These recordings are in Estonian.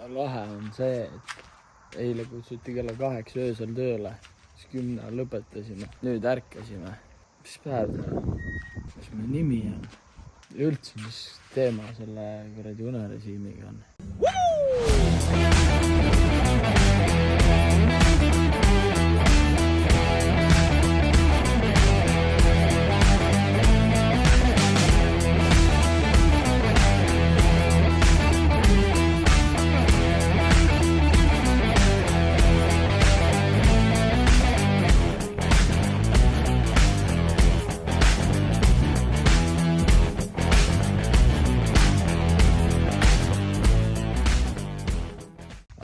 lahe on see, et eile kutsuti kella 8 öösel tööle, siis 10 lõpetasime, nüüd ärkasime. Mis päev täna? Mis meie nimi on? Ja üldse, mis teema selle kuradi unerežiimiga on?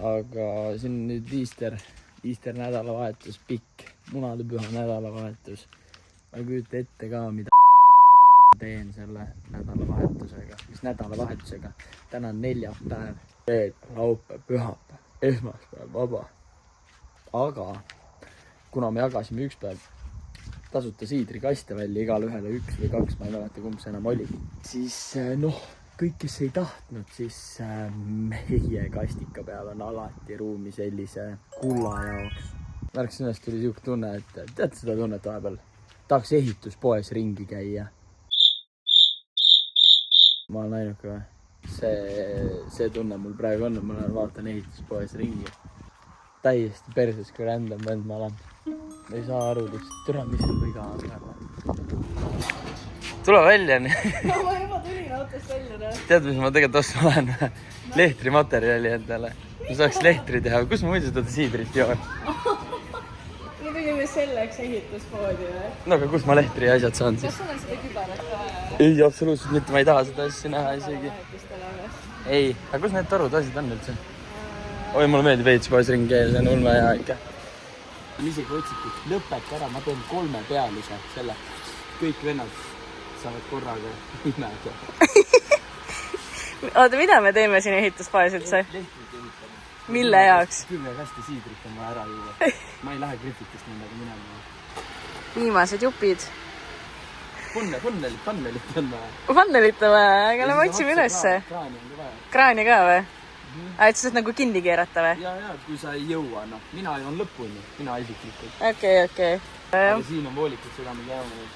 Aga siin on nüüd Easter nädalavahetus, pikk munadepüha nädalavahetus. Ma ei kujuta ette ka, mida teen selle nädalavahetusega. Mis nädalavahetusega? Täna on neljapäev, laupäev, pühapäev, esmaspäev, vaba. Aga kuna me jagasime üks päev tasuta siidrikaste välja, igale ühele 1 või 2, ma ei mäleta, kumb see enam oli, siis kõik, kes ei tahtnud, siis meie kastika peal on alati ruumi sellise kulla jaoks. Märksin ennast tuli siuke tunne, et tead seda tunnet vahepeal? Tahaks ehituspoes ringi käia. Ma olen ainuke või? See tunne mul praegu on, ma vaatan ehituspoes ringi. Täiesti perses, kui random vend ma olen. Ei saa aru, türa, mis on viga on. Tule välja nii. Ma juba tulin autost välja. Tead, mis ma tegelikult ostma lähen? Lehtrimaterjali endale. Ma saaks lehtri teha. Kus ma muidu seda siidrit joon? Me tegime selleks ehituspoodi või? No aga kus ma lehtri ja asjad saan siis? Kas sul on seda kübarat vaja? Ei, absoluutselt mitte. Ma ei taha seda asja näha isegi. Ei, aga kus need torud asjad on üldse? Oi, mulle meeldib ehituspoes ringi ja see on ulme hea ikka. Isegi otsitud, lõpeta ära, ma teen 3 pealise selle. Kõik vennad saavad korraga imega. Oota, mida me teeme siin ehituspoes üldse? Lehtrit ehitame. Mille jaoks? 10 kasti siidrit on vaja ära juua. Ma ei lähe Griffithist nendega minema. Viimased jupid. Funnelit on vaja. Funnelit on vaja, aga me otsime ülesse. Kraani on ka vaja. Kraani ka või? Et sa saad nagu kinni keerata või? Ja, kui sa ei jõua, mina joon lõpuni, mina isiklikult. Okei. Aga siin on voolikud seda me teame.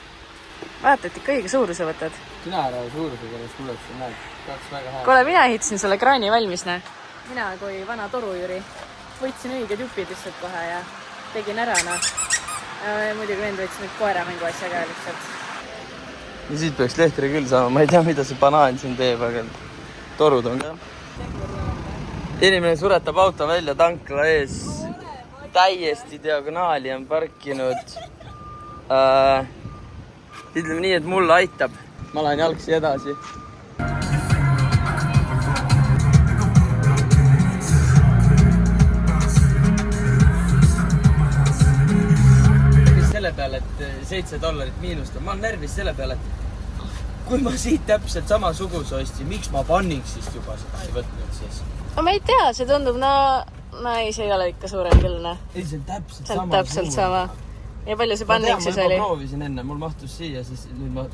Vaata, et ikka õige suuruse võtad. Sina ära suurusega alles tuleks, näed, kaks väga hea. Kuule, mina ehitasin sulle kraani valmis, näe. Mina kui vana torujüri võtsin õiged jupid lihtsalt kohe ja tegin ära, Muidugi vend võtsin nüüd koera mängu asja ka lihtsalt. Ja siit peaks lehtri küll saama, ma ei tea, mida see banaan siin teeb, aga torud on ka. Inimene suretab auto välja tankla ees. Täiesti diagonaali on parkinud. Ütleme nii, et mulle aitab. Ma lähen jalgsi edasi. Selle peale, et $7 miinust on. Ma olen närvis selle peale, et kui ma siit täpselt samasuguse ostsin, miks ma Panningsist juba seda ei võtnud siis? Ma ei tea, see tundub, ei, see ei ole ikka suurem küll, Ei, see on täpselt sama. See on täpselt sama. Ja palju see Panningsis oli? Ma proovisin enne, mul mahtus siia, siis nüüd ma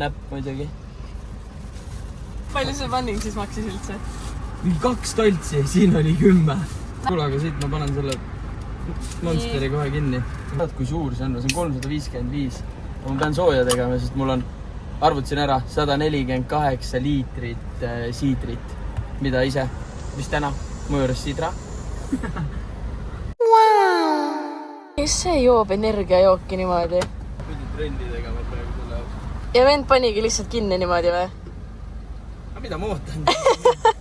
näpp muidugi. Palju see Panningsis maksis üldse? 2 toltsi, siin oli 10. Kuule, aga siit ma panen selle Monsteri kohe kinni. Vaat kui suur see on, see on 355. Ma pean sooja tegema, sest mul on, arvutasin ära, 148 liitrit siidrit. Mida ise? Mis täna? Mõjuras siidra? Kes see joob energiajooki niimoodi? Pidi trendi tegema praegu selle jaoks. Ja vend panigi lihtsalt kinni niimoodi või? Aga mida ma ootan?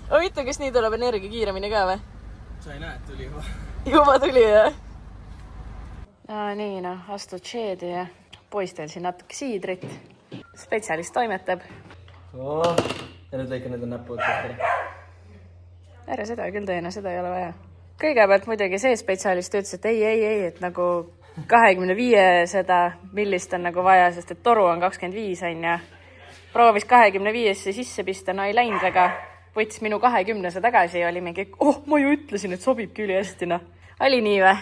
Huvitav, kas nii tuleb energia kiiremini ka või? Sa ei näe, et tuli juba. Juba tuli, jah? Nii, astud šeedi ja poistel siin natuke siidrit. Spetsialist toimetab. Ja nüüd lõika need on näpu otsast ära. Ära seda küll teena, seda ei ole vaja. Kõigepealt muidugi see spetsialist ütles, et ei, et nagu 25 seda, millist on nagu vaja, sest et toru on 25 on ja proovis 25-sse sisse pista, ei läinud väga. Võttis minu 20-se tagasi ja oli mingi, ma ju ütlesin, et sobibki üli hästi, Oli nii või?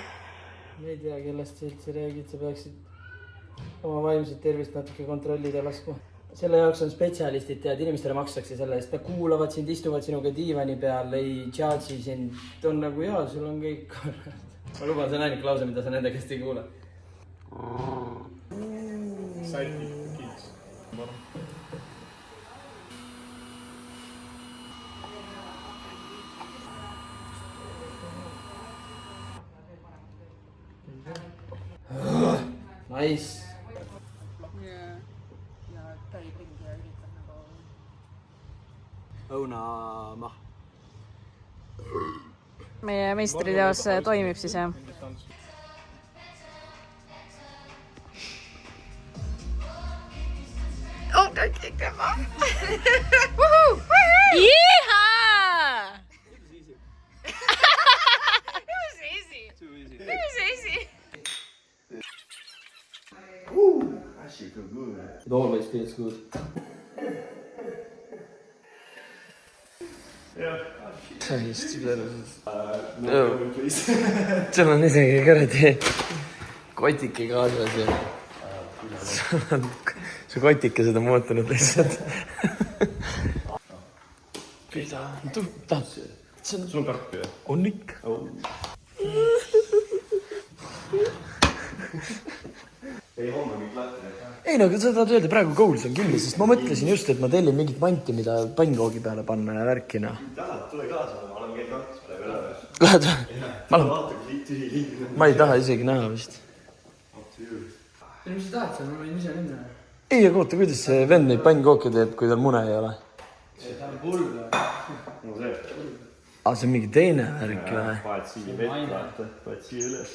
Ma ei tea, kellest sa üldse räägid, sa peaksid oma vaimset tervist natuke kontrollida laskma. selle jaoks on spetsialistid, tead, inimestele makstakse selle eest, nad kuulavad sind, istuvad sinuga diivani peal, ei judge'i sind, on nagu jaa, sul on kõik. Ma luban, see on ainuke lause, mida sa nende käest ei kuule. Sidekick. Nice. Õunama. Meie meistriteos toimib siis, jah? Oh, kõik tema! Yeehaw! It was easy. Too easy. It was easy. That shit feel good. It always feels good. Yeah. Täiesti perses. No, please. Sul on isegi kuradi kotike kaasas ja su kotikesed on muutunud lihtsalt. Tahad? Sul on karpi või? On ikka. Ei, homme kõik lahti. Ei no, sa tahad öelda, praegu Kouls on kinni, sest ma mõtlesin just, et ma tellin mingit manti, mida pannkoogi peale panna ja värkina. Tahad, tule kaasa, ma olen kell 2 praegu üle. Lähed või? Vaata, kui tühi liigne. Ma ei taha isegi näha vist. Mis sa tahad seal, ma võin ise minna. Ei, aga oota, kuidas see vend neid pannkooke teeb, kui tal mune ei ole? Ta on pulver. No see. See on mingi teine värk või? Paed siia vett, vaata. Paed siia üles.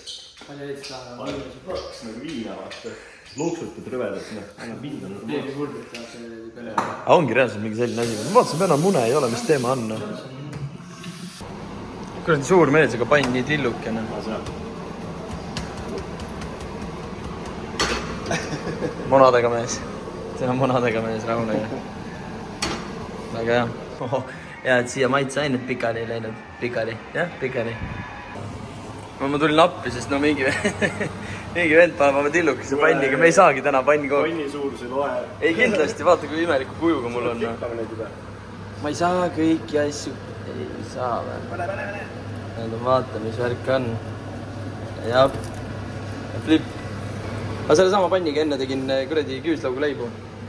Palju veits taha. Kaks nagu viina, vaata. Luksutad rõvedalt, annab vinda. Keegi pulvrit tahab selle peale. Ongi reaalselt mingi selline asi. Ma vaatasin, enam mune ei ole, mis teema on. Kuradi suur mees, aga pann nii tillukene. Munadega mees. See on munadega mees, rahunega. Väga hea. Ja, et siia maitseainet pikali ei läinud. Pikali, jah, pikali. Ma tulin appi, sest no mingi vend paneb oma tillukese panniga. Me ei saagi täna pannkooki. Panni suuruse loe. Ei kindlasti, vaata kui imeliku kujuga mul on. Kippame neid juba. Ma ei saa kõiki asju. Ei saa või? Vaata, mis värk on. Jah. Flip. Aga selle sama panniga enne tegin kuradi küüslaugu leibu.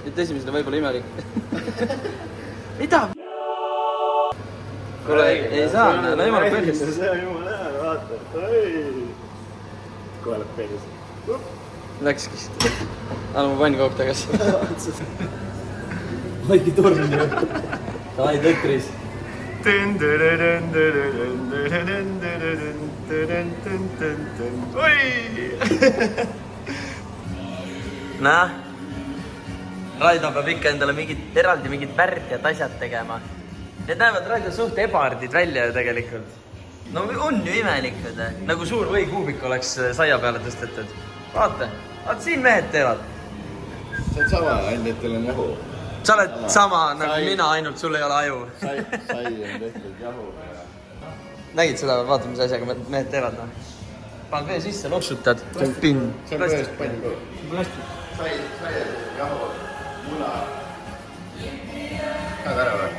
Et esimesena võib-olla imelik. Mida? Kuule, ei saa, no jumala põhjus. See on jumala hea, vaata. Kohe läheb peelis. Läkski. Anna mu pannkook tagasi. Maiki torn ju. Ai, tõkris. Näe, Raido peab ikka endale eraldi mingid värdjad asjad tegema. Need näevad Raido suht ebardid välja ju tegelikult. No on ju imelikud, nagu suur võikuubik oleks saia peale tõstetud. Vaata siin mehed teevad. See on sama, ainult et teil on jahu. Sa oled sama nagu mina, ainult sul ei ole aju. Sai on tehtud jahu. Nägid seda, vaata mis asjaga mehed teevad. Paned vee sisse, loksutad. See on põhjast pann kogu. Plastik. Sai jahu, muna. Tahad ära või?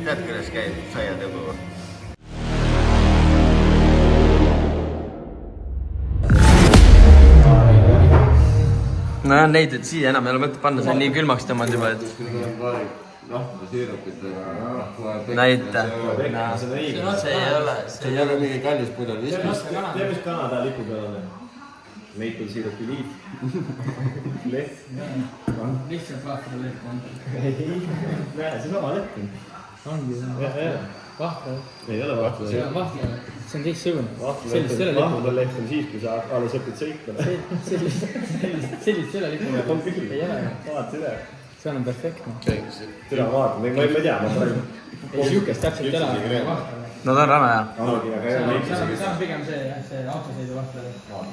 Tead, kuidas käib saiatõbu? No neid, et siia enam ei ole mõtet panna, see on nii külmaks tõmmanud juba, et... Lahtuda siirupit. Näita. See ei ole. See ei ole mingi kallis pudel viskis. Tead, mis Kanada lipu peal on? Maple sirupi liit. Leht. lihtsalt vahtra leht on. Näe, see sama leht on. Ongi vahtra. Ei ole vahtra. See on vahtra. See on teistsugune. Vahtra leht on siis, kui sa alles õpid sõitma. Sellist selle lipu peal. On küll. Ei ole. Vaata üle. See on perfektne. Türa vaata, ma ei tea, ma praegu. Ei, siukest täpselt elab vahtra. No ta on rana hea. See on pigem see autosõidu vahtra.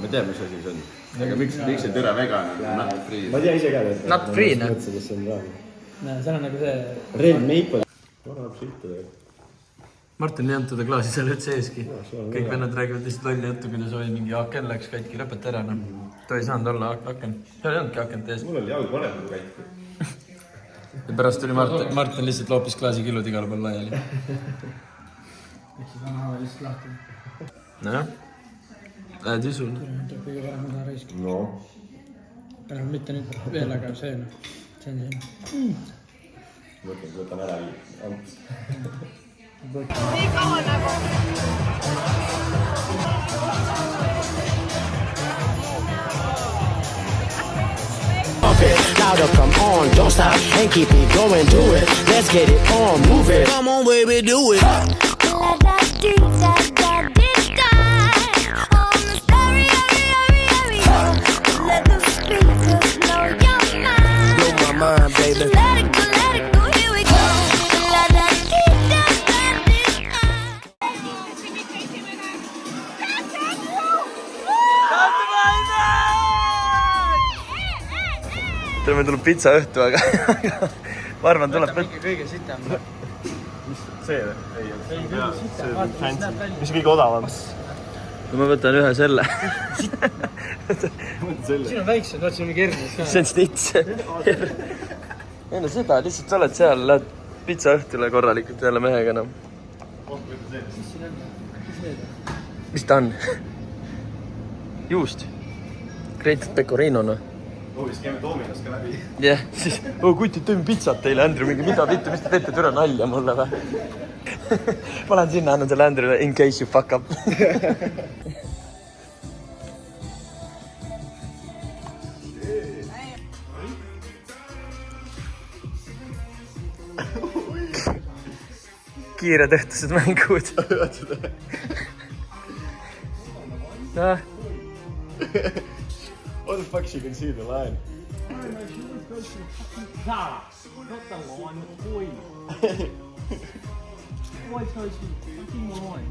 Ma tean, mis asi see on. Aga miks see türa vegan on? Nut free. Ma tea ise ka. Nut free, ne? Seal on nagu see... Red Maple. Annab silta veel. Martin ei olnud teda klaasi seal üldse eeski. Kõik vennad räägivad lihtsalt lolli juttu, kuidas oli mingi aken läks katki, lõpeta ära. Ta ei saanud olla aken. Seal ei olnudki akent ees. Mul oli jalg varem kui katki. ja pärast tuli Martin lihtsalt loopis klaasikillud igale pool laiali. Ehk siis on haava lihtsalt lahti. Nojah. Lähed isul. Tuleb kõige parem mida raisk. no Vähemalt mitte nüüd veel, aga see on see. võtan ära amps. Louder, come on, don't stop and keep it going, do it. Let's get it on, move it. Come on, baby, do it. Blow my mind, baby. Meil tuleb pitsa õhtu, aga ma arvan, tuleb Kõige sitem. see või? Ei, see on fancy. Mis kõige odavam? no ma võtan ühe selle. Siin on väiksed, vaat siin on kerges ka. See on stits. ei no seda, lihtsalt sa oled seal, lähed pitsa õhtule korralikult jälle mehega enam. Mis ta on? Juust. Kreetud pecorino, noh. Siis käime Dominos ka läbi. Jah, siis, kutid, teeme pitsat teile, Andrew, mingi mida vittu, mis te teete, türa nalja mulle või? Ma lähen sinna, annan selle Andrew'le in case you fuck up. Kiired õhtused mängud. Noh. What the fuck she can see the line?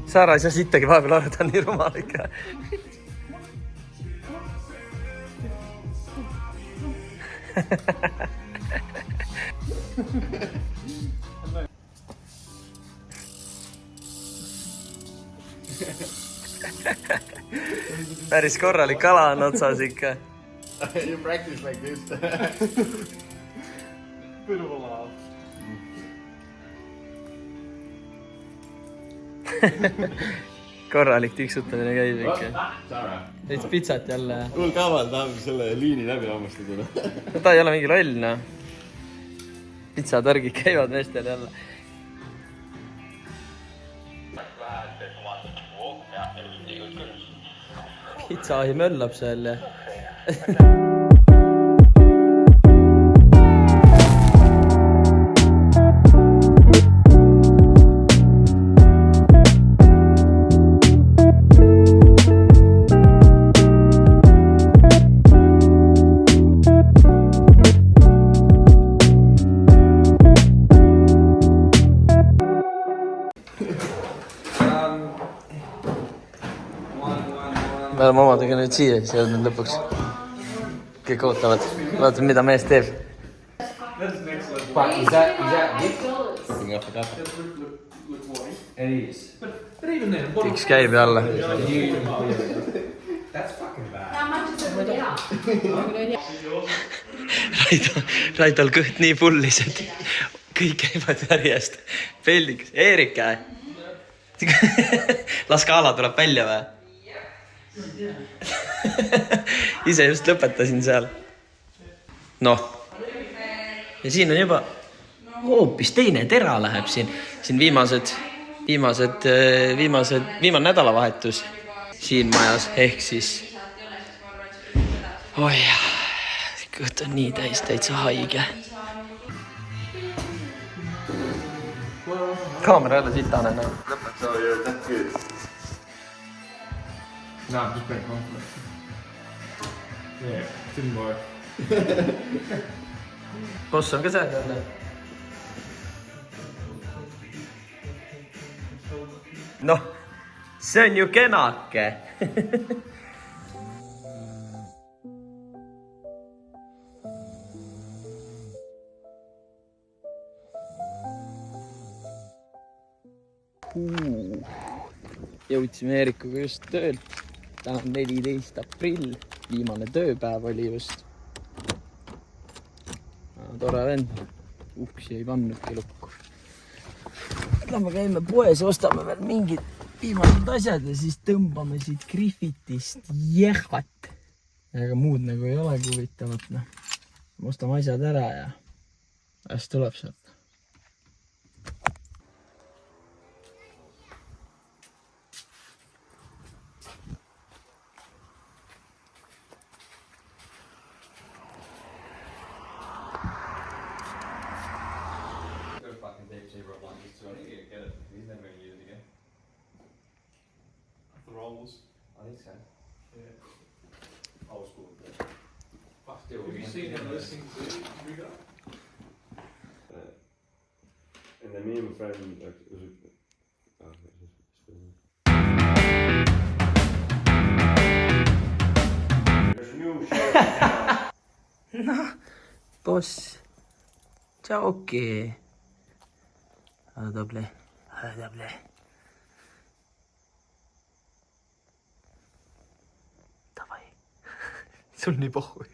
Saara ei saa sittagi vahepeal aru, ta on nii rumal ikka. Päris korralik kala on otsas ikka. You practice like this. Bit of a laugh. Korralik tiksutamine käib ikka. Sarah. Veits pitsat jälle. Hull kaval tahab selle liini läbi hammustada. Ta ei ole mingi loll, noh. Pitsatõrgid käivad meestel jälle. Pitsahi möllab seal ja... Me oleme omadega nüüd siia jõudnud lõpuks. Kõik ootavad. Vaatame, mida mees teeb. Tiks käib jälle. Raidol kõht nii pullis, et kõik käivad järjest. Peldiks. Eerika. Las Kaala tuleb välja või? Ise just lõpetasin seal. Noh. Ja siin on juba hoopis teine tera läheb siin. Siin viimane nädalavahetus siin majas. Ehk siis... Oi, kõht on nii täitsa haige. Kaamera jälle sitane. So you're that good. No, just break conflict. Yeah, didn't work. Boss on ka see jälle. Noh, see on ju kenake. Jõudsime Eerikuga just töölt. Täna on 14. aprill. Viimane tööpäev oli just. Tore vend. uksi ei pannudki lukku. Lähme käime poes, ostame veel mingid viimased asjad ja siis tõmbame siit Griffithist jehvat. Ega muud nagu ei olegi huvitavat, noh. Ostame asjad ära ja äst tuleb sealt. And then me and my friend, like, it was there's new shit. Noh, boss. Tšauki. Doble. Davai. Sul nii pohhui.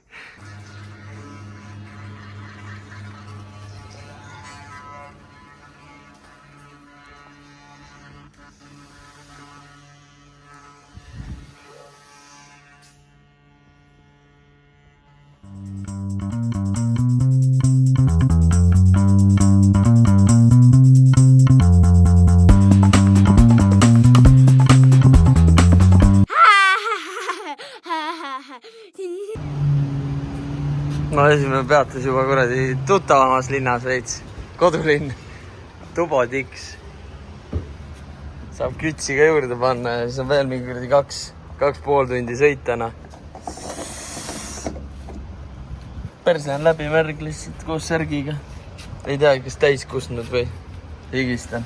No esimene peatus juba kuradi tuttavamas linnas veits. Kodulinn. Tubo Tiks. Saab kütsi ka juurde panna ja siis on veel mingi kuradi 2,5 tundi sõitana. Perse on läbi märg lihtsalt koos särgiga. Ei tea, kas täis kusnud või higistan.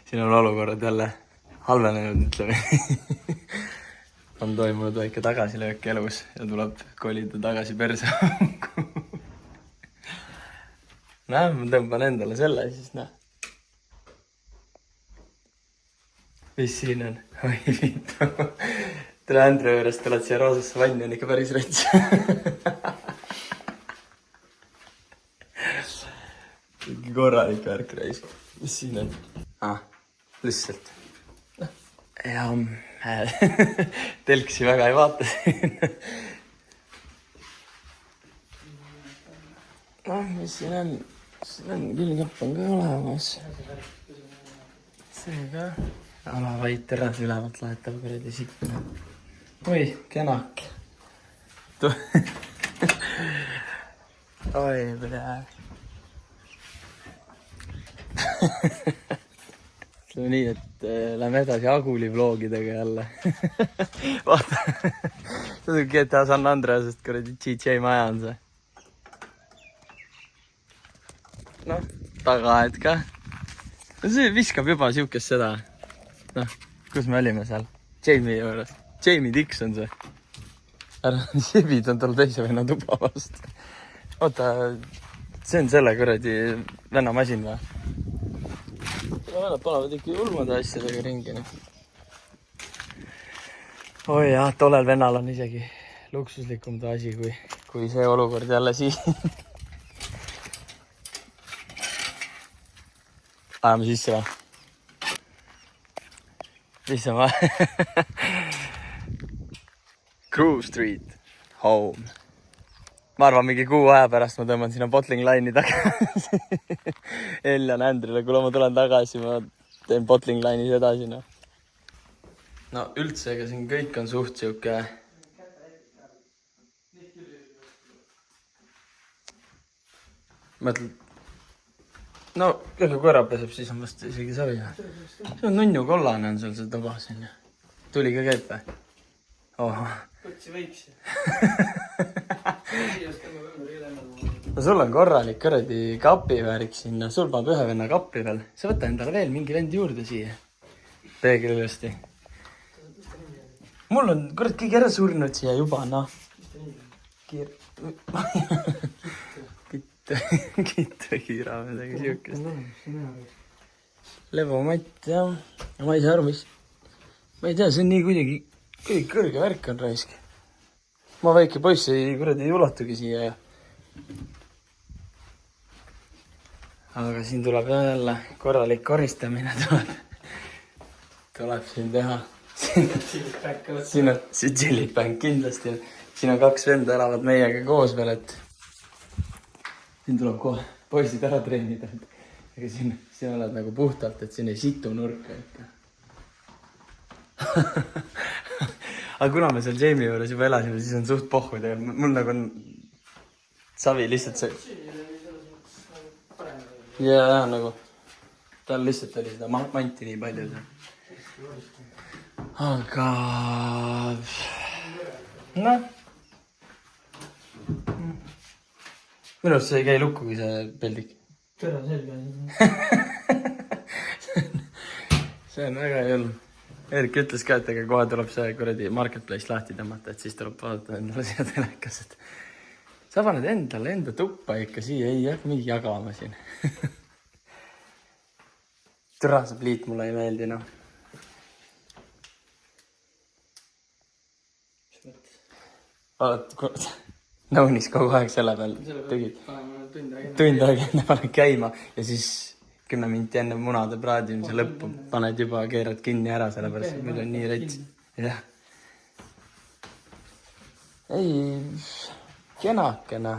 Siin on olukorrad jälle halvenenud, ütleme. On toimunud väike tagasilöök elus ja tuleb kolida tagasi perse. Näe, ma tõmban endale selle, siis näe. Mis siin on? Oi viitu. Tule Andre juurest, tuled siia roosasse vanni, on ikka päris rets. Korralik värk reis. Mis siin on? Lihtsalt. Ja telksi väga ei vaata siin. Mis siin on? Siin on külgkapp on ka olemas. See ka. Alavait teras ülevalt laetav kuradi sikna. Oi, kenak. Oi, praegu. Ütleme nii, et lähme edasi Aguli vlogidega jälle. Vaata, see on GTA San Andreasest kuradi DJ maja on see. Noh, tagaaed ka. See viskab juba siukest seda. Noh, kus me olime seal? Jamie juures. Jamie Dix on see. Ära sibid on tal teise venna tuba vastu. Oota, see on selle kuradi venna masin või? Vennad panevad ikka ulmade asjadega ringi. Oi jah, tollel vennal on isegi luksuslikum ta asi, kui see olukord jälle siin. Ajame sisse või? Mis on vaja? Groove Street, home. Ma arvan, mingi kuu aja pärast ma tõmban sinna bottling line'i tagasi. Eljan Andrile, kui ma tulen tagasi, ma teen bottling line'is edasi. No üldse, ega siin kõik on suht siuke... Mõtled... No, kui korra peseb, siis on vast isegi savi. See on nunnu kollane on sul see tuba siin. Tuli ka käib või? Kutsi võiks. No sul on korralik kõradi kapiväärik sinna. Sul paneb ühe venna kappi veel. Sa võta endale veel mingi vend juurde siia. Peegel ilusti. Mul on kurat kõik ära surnud siia juba, noh. Kitt kiitra või midagi siukest. Levomatt, jah. Ma ei saa aru, mis... Ma ei tea, see on nii kuidagi kõrge värk on raisk. Ma väike poiss ei ulatugi siia ja... Aga siin tuleb jälle korralik koristamine tuleb siin teha. Siin on see Chilibank kindlasti. Siin on 2 venda elavad meiega koos veel, et siin tuleb kohe poisid ära treenida. Aga siin oled nagu puhtalt, et siin ei situ nurka ikka. Aga kuna me seal Jamie juures juba elasime, siis on suht pohhu tegelikult. Mul nagu on savi lihtsalt see... Ja nagu tal lihtsalt oli seda manti nii palju seal. Aga... Noh. Minu arust see ei käi lukkugi see peldik. Tõra selge. See on väga ei olnud. Erik ütles ka, et ega kohe tuleb see kuradi marketplace lahti tõmmata, et siis tuleb vaadata endale siia telekas, et sa paned endale enda tuppa ikka siia, ei jah, mingi jagama siin. Tõra, see pliit mulle ei meeldi, noh. Nõunis kogu aeg selle peal tegid. Tund aega enne paned käima ja siis 10 minti enne munade praadimise lõppu paned juba, keerad kinni ära selle pärast, et meil on nii rets. Jah. Ei, kenakene.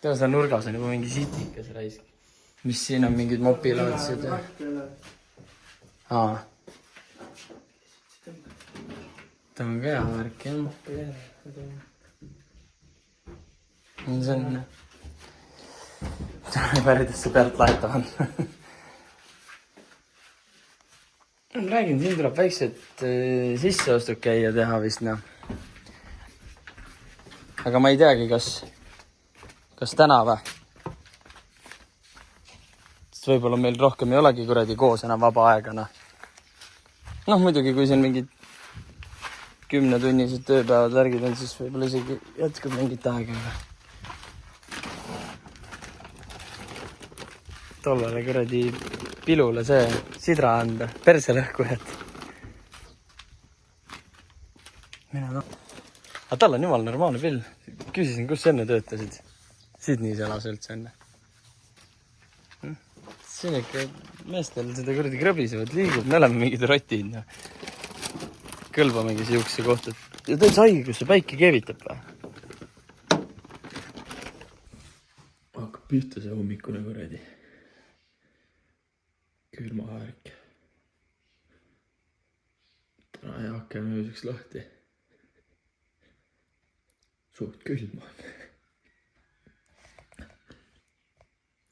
Teha seda nurgas on juba mingi sitikas raisk. Mis siin on mingid mopilaadsed? Aa. Ta on ka hea värk, jah. See on... Ta on päridesse pealt laetavan. Räägin, siin tuleb väiksed sisseostud käia teha vist, noh. Aga ma ei teagi, kas täna või? Sest võib-olla meil rohkem ei olegi kuradi koos enam vaba aega, noh. Noh, muidugi, kui siin mingid 10-tunnised tööpäevad värgid on, siis võib-olla isegi jätkub mingit aega. Tollale kuradi pilule see sidra anda, perselõhkujat. Mina noh. Aga tal on jumal normaalne pill. Küsisin, kus enne töötasid? Sydneys elas üldse enne. Siin ikka meestel seda kuradi krõbisevad liigub, me oleme mingid rotid. Kõlbamegi siukse kohta. Ja ta on saigi, kus see päike keevitab või? Hakkab pihta see hommikune kuradi. Külmavärk. Täna ei hakka mööseks lahti. Suht külma on.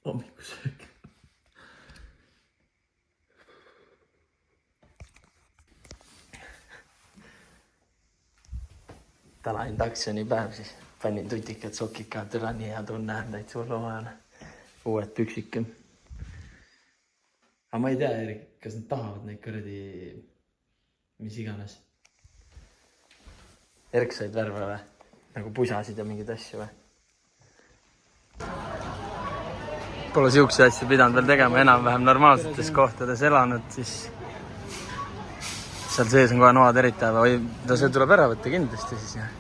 Hommikusöök. Täna on taksjoni päev, siis panin tutikad, sokikad, üle nii hea tunne, täitsa hullumaale. Uued püksikke. Aga ma ei tea, Erik, kas nad tahavad neid kuradi, mis iganes. Erik said värve või? Nagu pusasid ja mingid asju või? Pole siukse asju pidanud veel tegema, enam-vähem normaalsetes kohtades elanud, siis seal sees on kohe noad eritava või see tuleb ära võtta kindlasti siis jah.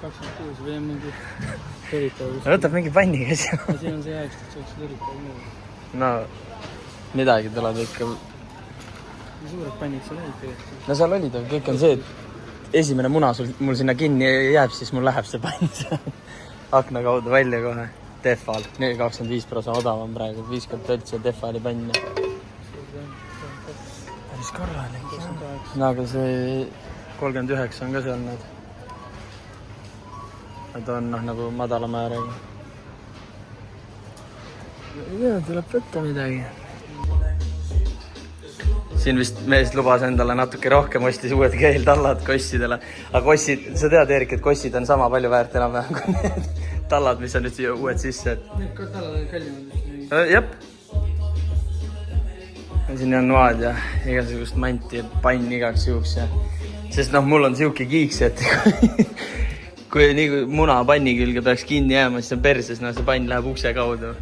26 või on mingi eritava. Võtab mingi panniga asja. Siin on see hea, et saaks eritava. No, midagi tuleb ikka. Suured pannid seal olid tegelikult. No seal olid, aga kõik on see, et esimene muna mul sinna kinni jääb, siis mul läheb see pann akna kaudu välja kohe. Defal, 25% odavam praegu, 50 töltsi ja Defali panni. Päris korralik. No aga see 39 on ka seal need. Nad on nagu madala määraga. Ja, tuleb võtta midagi. Siin vist mees lubas endale natuke rohkem, ostis uued keeltallad kossidele. Aga kossid, sa tead, Erik, et kossid on sama palju väärt enam-vähem kui need tallad, mis on nüüd siia uued sisse. Need tallad on kallimad. Jep. Siin on noad ja igasugust manti ja pann igaks juhuks. Sest noh, mul on siuke kiiks, et kui nii kui muna panni külge peaks kinni jääma, siis on perses, no see pann läheb ukse kaudu.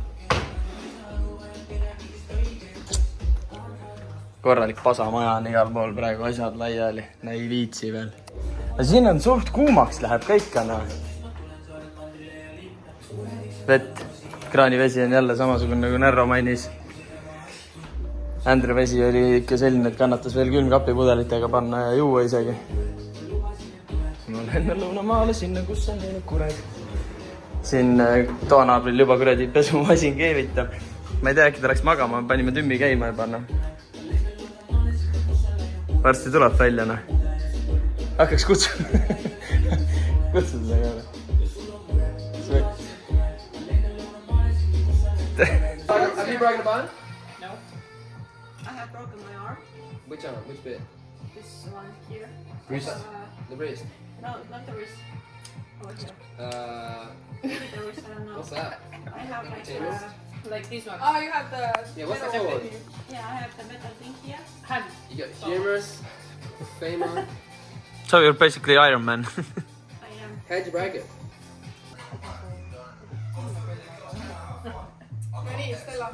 Korralik pasamaja on igal pool praegu, asjad laiali, ei viitsi veel. Aga siin on suht kuumaks läheb kõik, no. Vett, kraanivesi on jälle samasugune nagu Närro mainis. Ändri vesi oli ikka selline, et kannatas veel külmkapipudelitega panna ja juua isegi. Ma lähen lõunamaale sinna, kus on teinud kured. Siin toanaabril juba kuradi pesumasin keevitab. Ma ei tea, äkki ta läks magama, panime tümmi käima ja panna. Varsti tuleb välja, noh. Hakkaks kutsuma. Kutsuda seda ka. Have you broken a bone? No. I have broken my arm. Which arm? Which bit? This one here. Wrist. The wrist. No, not the wrist. Over here. The wrist, I don't know. What's that? I have like this one. Oh, you have the. Yeah, what's that called? Yeah, I have the metal thing here. Hand. You got humerus, femur. So you're basically Iron Man. I am. How'd you break it? Ready, Stella?